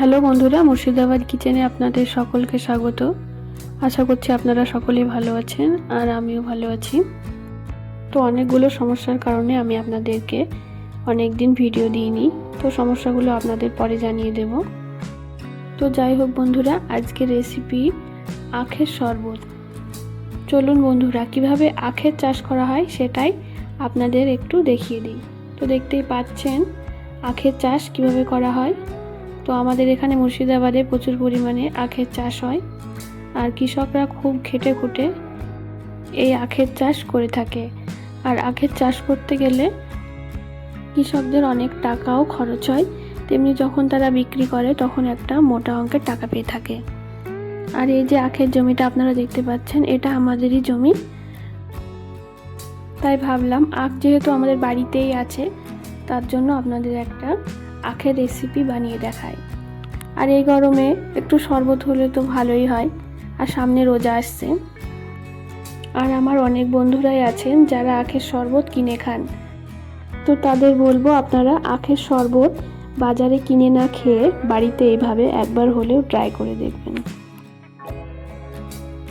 Hello বন্ধুরা, মুর্শিদাবাদ কিচেনে আপনাদের সকলকে স্বাগত। আশা করছি আপনারা সকলেই ভালো আছেন আর আমিও ভালো আছি। তো অনেকগুলো সমস্যার কারণে আমি আপনাদেরকে অনেক দিন ভিডিও দিইনি, তো সমস্যাগুলো আপনাদের পরে জানিয়ে দেব। তো যাই হোক বন্ধুরা, আজকের রেসিপি আখের শরবত। চলুন বন্ধুরা, কিভাবে আখের চাষ করা হয় সেটাই আপনাদের একটু দেখিয়ে দিই। তো দেখতেই পাচ্ছেন আখের চাষ কিভাবে করা হয়। তো আমাদের এখানে মুর্শিদাবাদে প্রচুর পরিমাণে আখের চাষ হয় আর কৃষকরা খুব খেটে খুঁটে এই আখের চাষ করে থাকে। আর আখের চাষ করতে গেলে কৃষকদের অনেক টাকাও খরচ হয়, তেমনি যখন তারা বিক্রি করে তখন একটা মোটা অঙ্কের টাকা পেয়ে থাকে। আর এই যে আখের জমিটা আপনারা দেখতে পাচ্ছেন, এটা আমাদেরই জমি। তাই ভাবলাম আখ যেহেতু আমাদের বাড়িতেই আছে, তার জন্য আপনাদের একটা আখের রেসিপি বানিয়ে দেখাই। আর এই গরমে একটু শরবত হলে তো ভালোই হয়, আর সামনে রোজা আসছে। আর আমার অনেক বন্ধুরাই আছেন যারা আখের শরবত কিনে খান, তো তাদের বলবো আপনারা আখের শরবত বাজারে কিনে না খেয়ে বাড়িতে এইভাবে একবার হলেও ট্রাই করে দেখবেন।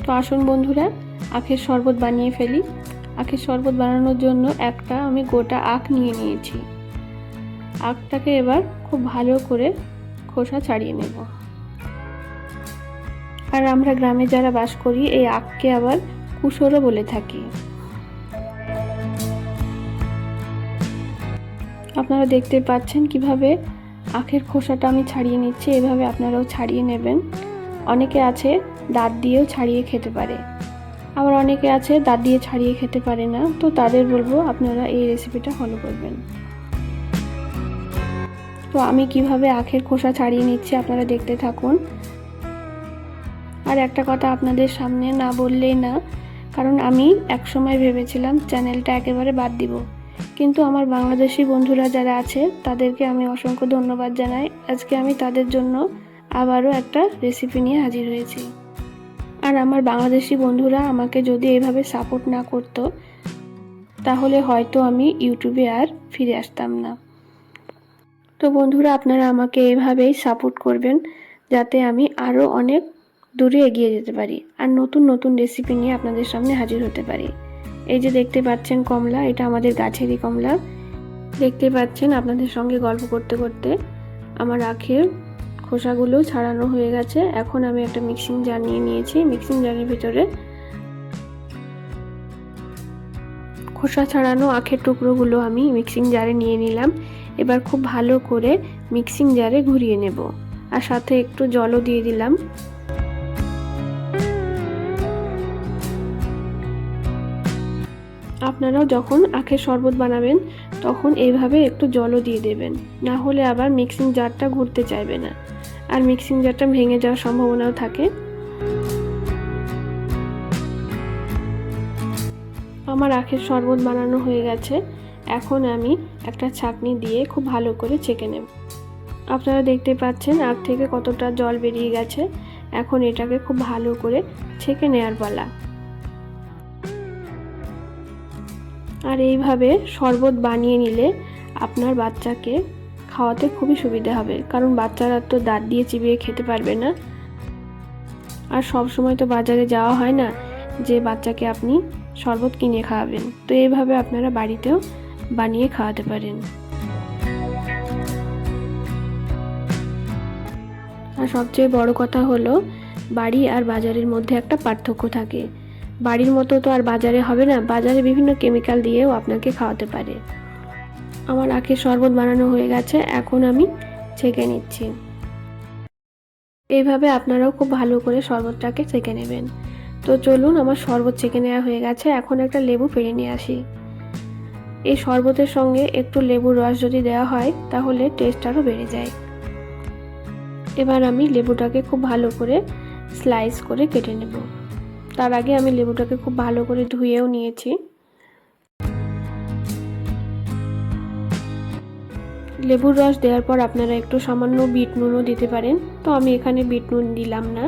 তো আসুন বন্ধুরা, আখের শরবত বানিয়ে ফেলি। আখের শরবত বানানোর জন্য একটা আমি গোটা আখ নিয়ে নিয়েছি। আখটাকে এবার খুব ভালো করে খোসা ছাড়িয়ে নেব। আর আমরা গ্রামে যারা বাস করি এই আখকে আবার কুশোরও বলে থাকি। আপনারা দেখতে পাচ্ছেন কিভাবে আখের খোসাটা আমি ছাড়িয়ে নিচ্ছি, এভাবে আপনারাও ছাড়িয়ে নেবেন। অনেকে আছে দাঁত দিয়েও ছাড়িয়ে খেতে পারে, আবার অনেকে আছে দাঁত দিয়ে ছাড়িয়ে খেতে পারে না, তো তাদের বলবো আপনারা এই রেসিপিটা ফলো করবেন। তো আমি কিভাবে আখের খোসা ছাড়িয়ে নিচ্ছি আপনারা দেখতে থাকুন। আর একটা কথা আপনাদের সামনে না বললেই না, কারণ আমি একসময় ভেবেছিলাম চ্যানেলটা একেবারে বাদ দিব, কিন্তু আমার বাংলাদেশি বন্ধুরা যারা আছে তাদেরকে আমি অসংখ্য ধন্যবাদ জানাই। আজকে আমি তাদের জন্য আবারও একটা রেসিপি নিয়ে হাজির হয়েছি। আর আমার বাংলাদেশি বন্ধুরা আমাকে যদি এইভাবে সাপোর্ট না করতো, তাহলে হয়তো আমি ইউটিউবে আর ফিরে আসতাম না। তো বন্ধুরা, আপনারা আমাকে এইভাবেই সাপোর্ট করবেন যাতে আমি আরও অনেক দূরে এগিয়ে যেতে পারি আর নতুন নতুন রেসিপি নিয়ে আপনাদের সামনে হাজির হতে পারি। এই যে দেখতে পাচ্ছেন কমলা, এটা আমাদের গাছেরই কমলা। দেখতে পাচ্ছেন আপনাদের সঙ্গে গল্প করতে করতে আমার আখের খোসাগুলো ছাড়ানো হয়ে গেছে। এখন আমি একটা মিক্সিং জার নিয়ে নিয়েছি। মিক্সিং জারের ভিতরে খোসা ছাড়ানো আখের টুকরোগুলো আমি মিক্সিং জারে নিয়ে নিলাম। এবার খুব ভালো করে মিক্সিং জারে ঘুরিয়ে নেব, আর সাথে একটু জলও দিয়ে দিলাম। আপনারাও যখন আখের শরবত বানাবেন তখন এইভাবে একটু জলও দিয়ে দেবেন, না হলে আবার মিক্সিং জারটা ঘুরতে চাইবে না আর মিক্সিং জারটা ভেঙে যাওয়ার সম্ভাবনাও থাকে। আমার আখের শরবত বানানো হয়ে গেছে। এখন আমি একটা ছাঁকনি দিয়ে খুব ভালো করে ছেঁকে নেব। আপনারা দেখতে পাচ্ছেন আখ থেকে কতটা জল বেরিয়ে গেছে। এখন এটাকে খুব ভালো করে ছেঁকে নেওয়ার পালা। আর এইভাবে শরবত বানিয়ে নিলে আপনার বাচ্চাকে খাওয়াতে খুবই সুবিধা হবে, কারণ বাচ্চারা তো দাঁত দিয়ে চিবিয়ে খেতে পারবে না। আর সব সময় তো বাজারে যাওয়া হয় না যে বাচ্চাকে আপনি শরবত কিনে খাওয়াবেন, তো এইভাবে আপনারা বাড়িতেও বানিয়ে খাওয়াতে পারেন। আর সবচেয়ে বড় কথা হলো, বাড়ি আর বাজারের মধ্যে একটা পার্থক্য থাকে। বাড়ির মতো তো আর বাজারে হবে না, বাজারে বিভিন্ন কেমিক্যাল দিয়েও আপনাকে খাওয়াতে পারে। আমার আখের শরবত বানানো হয়ে গেছে, এখন আমি ছেঁকে নিচ্ছি। এইভাবে আপনারাও খুব ভালো করে শরবতটাকে ছেঁকে নেবেন। তো চলুন, আমার শরবত ছেঁকে নেওয়া হয়ে গেছে। এখন একটা লেবু পেড়ে নিয়ে আসি। এই শরবতের সঙ্গে একটু লেবুর রস যদি দেওয়া হয় তাহলে টেস্ট আরও বেড়ে যায়। এবার আমি লেবুটাকে খুব ভালো করে স্লাইস করে কেটে নেব। তার আগে আমি লেবুটাকে খুব ভালো করে ধুয়েও নিয়েছি। লেবুর রস দেওয়ার পর আপনারা একটু সামান্য বিট নুনও দিতে পারেন, তো আমি এখানে বিট নুন দিলাম না।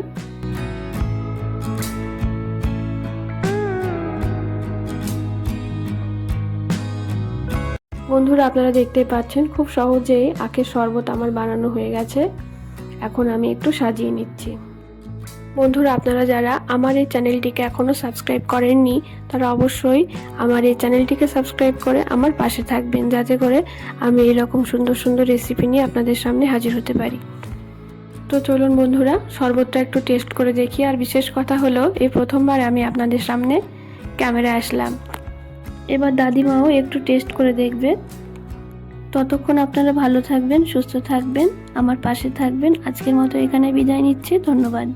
বন্ধুরা, আপনারা দেখতে পাচ্ছেন খুব সহজেই আখের শরবত আমার বানানো হয়ে গেছে। এখন আমি একটু সাজিয়ে নিচ্ছি। বন্ধুরা, আপনারা যারা আমার এই চ্যানেলটিকে এখনও সাবস্ক্রাইব করেননি তারা অবশ্যই আমার এই চ্যানেলটিকে সাবস্ক্রাইব করে আমার পাশে থাকবেন, যাতে করে আমি এরকম সুন্দর সুন্দর রেসিপি নিয়ে আপনাদের সামনে হাজির হতে পারি। তো চলুন বন্ধুরা, শরবতটা একটু টেস্ট করে দেখি। আর বিশেষ কথা হলো, এই প্রথমবার আমি আপনাদের সামনে ক্যামেরায় আসলাম। এবার দাদিমাও একটু টেস্ট করে দেখবে। ততক্ষণ আপনারা ভালো থাকবেন, সুস্থ থাকবেন, আমার পাশে থাকবেন। আজকের মতো এখানে বিদায় নিচ্ছি। ধন্যবাদ।